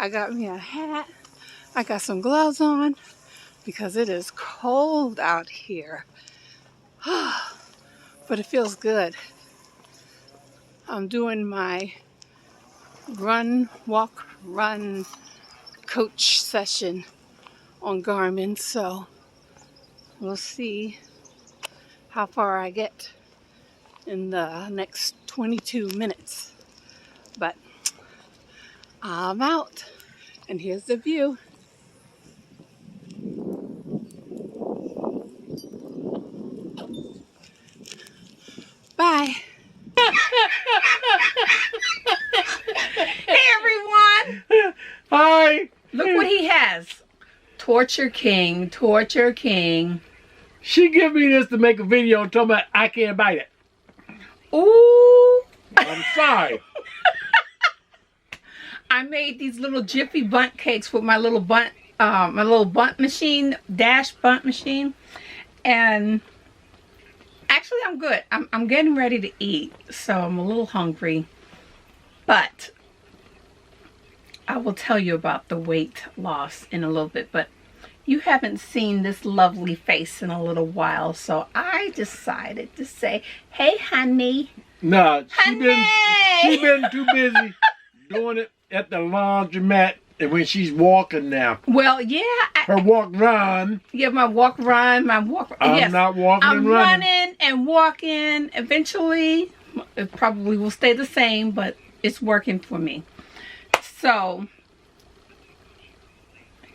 I got me a hat. I got some gloves on because it is cold out here. But it feels good. I'm doing my run, walk, run coach session on Garmin, so we'll see how far I get in the next 22 minutes. But I'm out, and here's the view. Bye. Hey everyone! Hi! Look what he has. Torture King, Torture King. She gave me this to make a video and told me I can't bite it. Ooh! I'm sorry. I made these little Jiffy Bundt cakes with my little bundt machine, Dash Bundt machine. And actually I'm good. I'm getting ready to eat, so I'm a little hungry. But I will tell you about the weight loss in a little bit. But you haven't seen this lovely face in a little while, so I decided to say, hey, honey. Nah, Honey! she been too busy doing it at the laundromat and when she's walking now. Well, yeah. Her walk run. Yeah, my walk run, my walk. I'm not walking I'm and running. running and walking. Eventually, it probably will stay the same, but it's working for me. So,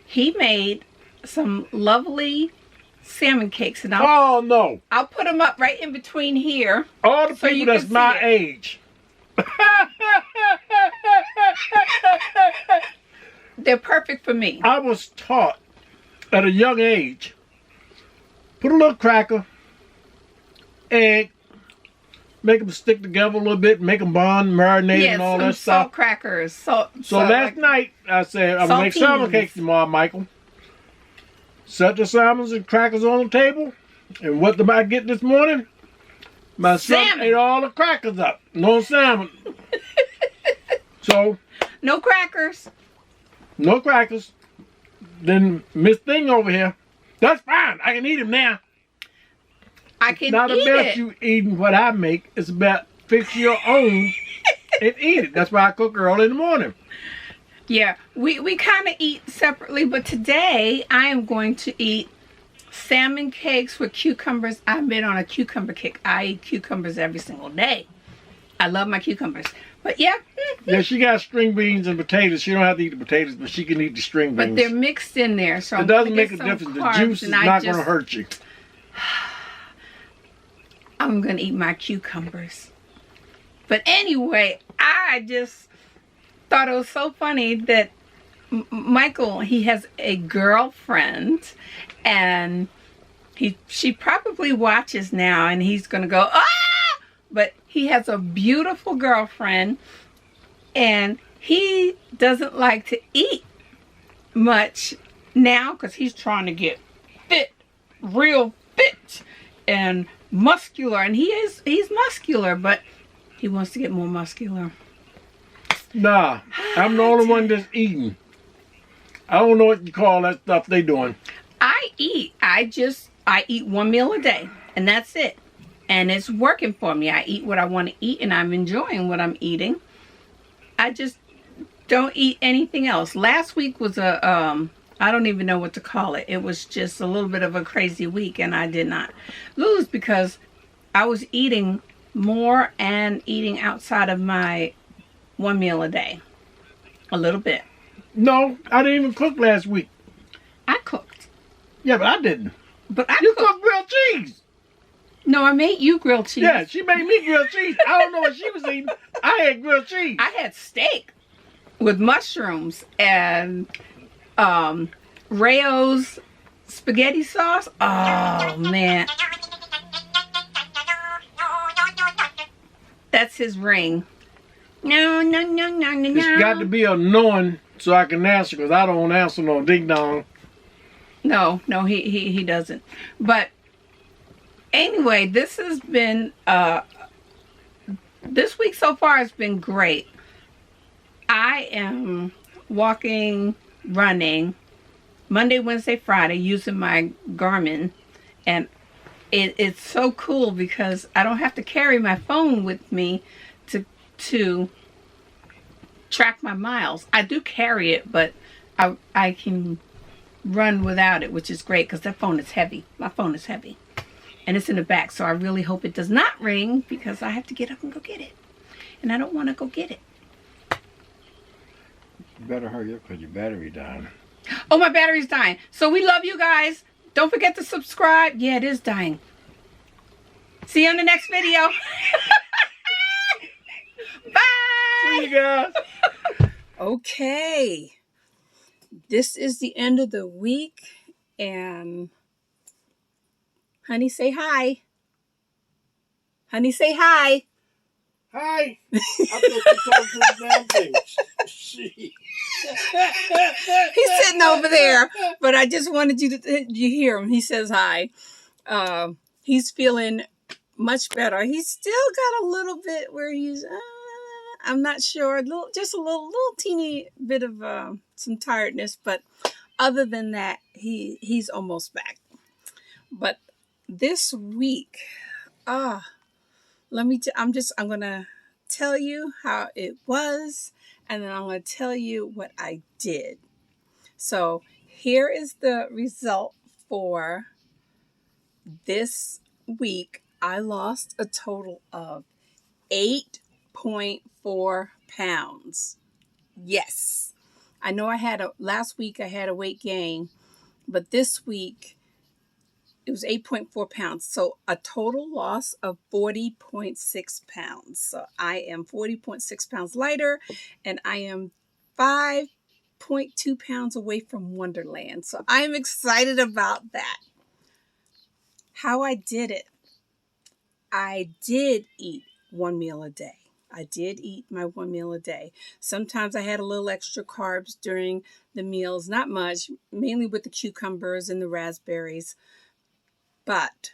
he made some lovely salmon cakes, and Oh no! I'll put them up right in between here. All the so you people that's can my see it. age. They're perfect for me. I was taught at a young age, put a little cracker, egg, make them stick together a little bit, make them bond, marinate, and all that salt stuff. crackers. So last night, I said, I'm going to make salmon saltines. cakes tomorrow, Michael. Set the salmons and crackers on the table. And what did I get this morning? My son Salmon. ate all the crackers up. No salmon. So, No crackers. no crackers. Then Miss Thing over here, that's fine. I can eat them now. I can Not eat about it. you eating what I make. It's about fix your own and eat it. That's why I cook early in the morning. Yeah, we kind of eat separately, but today I am going to eat salmon cakes with cucumbers. I've been on a cucumber kick. I eat cucumbers every single day. I love my cucumbers. But yeah. Yeah, she got string beans and potatoes. She don't have to eat the potatoes, but she can eat the string beans. But they're mixed in there, so It I'm doesn't gonna make get a some difference. The carbs, juice is and not going to hurt you. I'm going to eat my cucumbers. But anyway, I just thought it was so funny that Michael, he has a girlfriend, and she probably watches now, and he's going to go, ah! But he has a beautiful girlfriend, and he doesn't like to eat much now because he's trying to get fit, real fit, and muscular. And he's muscular, but he wants to get more muscular. Nah, I'm the only one that's eating. I don't know what you call that stuff they doing. I eat. I eat one meal a day, and that's it. And it's working for me. I eat what I want to eat, and I'm enjoying what I'm eating. I just don't eat anything else. Last week was I don't even know what to call it. It was just a little bit of a crazy week, and I did not lose because I was eating more and eating outside of my one meal a day. A little bit. No, I didn't even cook last week. I cooked. Yeah, but I didn't. But I You cooked. cooked grilled cheese. No, I made you grilled cheese. Yeah, she made me grilled cheese. I don't know what she was eating. I had grilled cheese. I had steak with mushrooms and Rayo's spaghetti sauce. Oh, man. That's his ring. No. It's got to be annoying so I can answer, because I don't answer no ding dong. No, he doesn't. But anyway, this has been this week so far has been great. I am walking, running, Monday, Wednesday, Friday, using my Garmin. And it's so cool because I don't have to carry my phone with me to track my miles. I do carry it, but I can run without it, which is great because that phone is heavy. My phone is heavy. And it's in the back, so I really hope it does not ring because I have to get up and go get it. And I don't want to go get it. You better hurry up because your battery dying. Oh, my battery's dying. So we love you guys. Don't forget to subscribe. Yeah, it is dying. See you on the next video. Bye. See you guys. Okay. This is the end of the week. And honey, say hi. Honey, say hi. Hi. I thought you talking to the damn thing. She. He's sitting over there, but I just wanted you to hear him. He says hi. He's feeling much better. He's still got a little bit where he's, I'm not sure, just a little teeny bit of some tiredness, but other than that, he's almost back. But this week, I'm gonna tell you how it was, and then I'm gonna tell you what I did. So here is the result for this week. I lost a total of 8.4 pounds. Yes. I know last week I had a weight gain, but this week it was 8.4 pounds. So a total loss of 40.6 pounds. So I am 40.6 pounds lighter, and I am 5.2 pounds away from Wonderland. So I'm excited about that. How I did it. I did eat one meal a day. I did eat my one meal a day. Sometimes I had a little extra carbs during the meals, not much, mainly with the cucumbers and the raspberries. But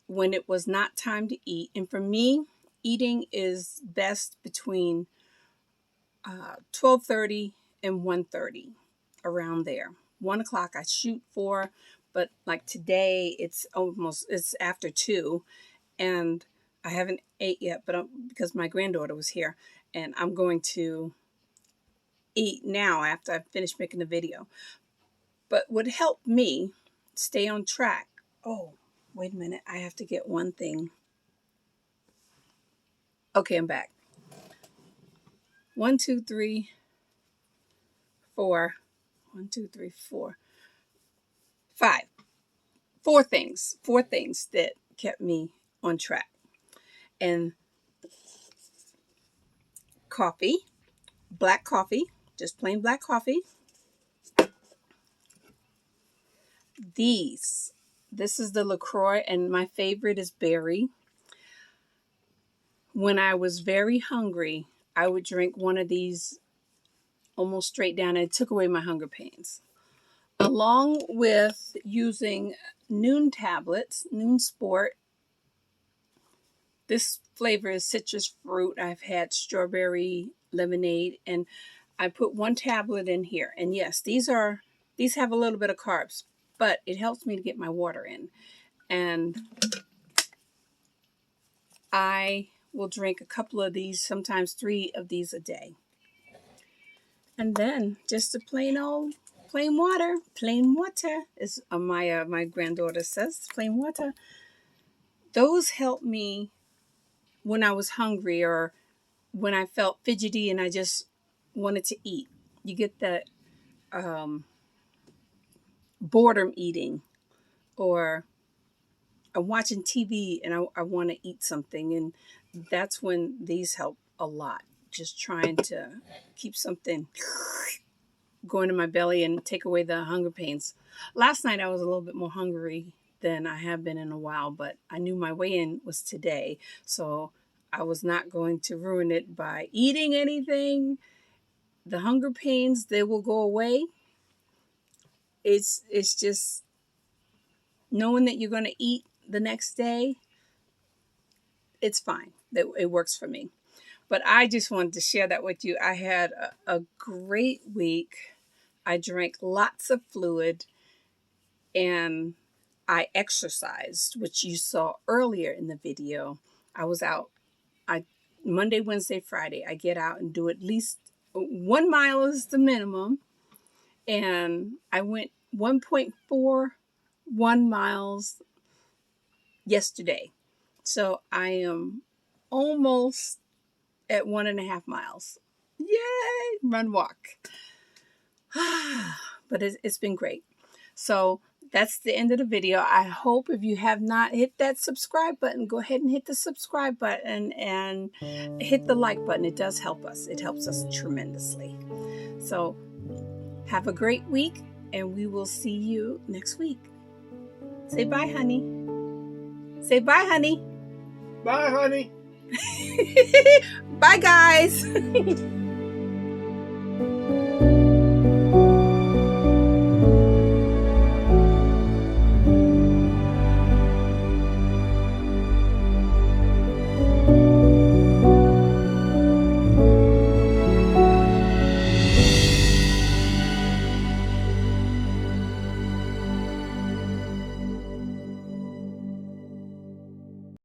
when it was not time to eat, and for me, eating is best between 12:30 and 1:30, around there. 1 o'clock I shoot for, but like today it's after 2, and I haven't ate yet, but because my granddaughter was here, and I'm going to eat now after I finish making the video. But what helped me stay on track, wait a minute, I have to get one thing. Okay, I'm back. 1, 2, 3, 4. 1, 2, 3, 4. 5. Four things that kept me on track. And coffee, black coffee, just plain black coffee. This is the LaCroix, and my favorite is berry. When I was very hungry, I would drink one of these almost straight down, and it took away my hunger pains. Along with using Noon tablets, Noon Sport. This flavor is citrus fruit. I've had strawberry lemonade, and I put one tablet in here. And yes, these have a little bit of carbs, but it helps me to get my water in. And I will drink a couple of these, sometimes 3 of these a day. And then just a plain water. Plain water is my granddaughter says, plain water. Those help me when I was hungry or when I felt fidgety and I just wanted to eat. You get that boredom eating, or I'm watching TV and I want to eat something, and that's when these help a lot. Just trying to keep something going in my belly and take away the hunger pains. Last night I was a little bit more hungry than I have been in a while, but I knew my weigh-in was today, so I was not going to ruin it by eating anything. The hunger pains, they will go away. It's just knowing that you're going to eat the next day. It's fine. It works for me. But I just wanted to share that with you. I had a great week. I drank lots of fluid and I exercised, which you saw earlier in the video. I was out. I Monday, Wednesday, Friday, I get out and do at least 1 mile is the minimum. And I went 1.41 miles yesterday. So I am almost at 1.5 miles. Yay! Run, walk. But it's been great. So that's the end of the video. I hope if you have not hit that subscribe button, go ahead and hit the subscribe button and hit the like button. It does help us. It helps us tremendously. So have a great week, and we will see you next week. Say bye, honey. Say bye, honey. Bye, honey. Bye, guys.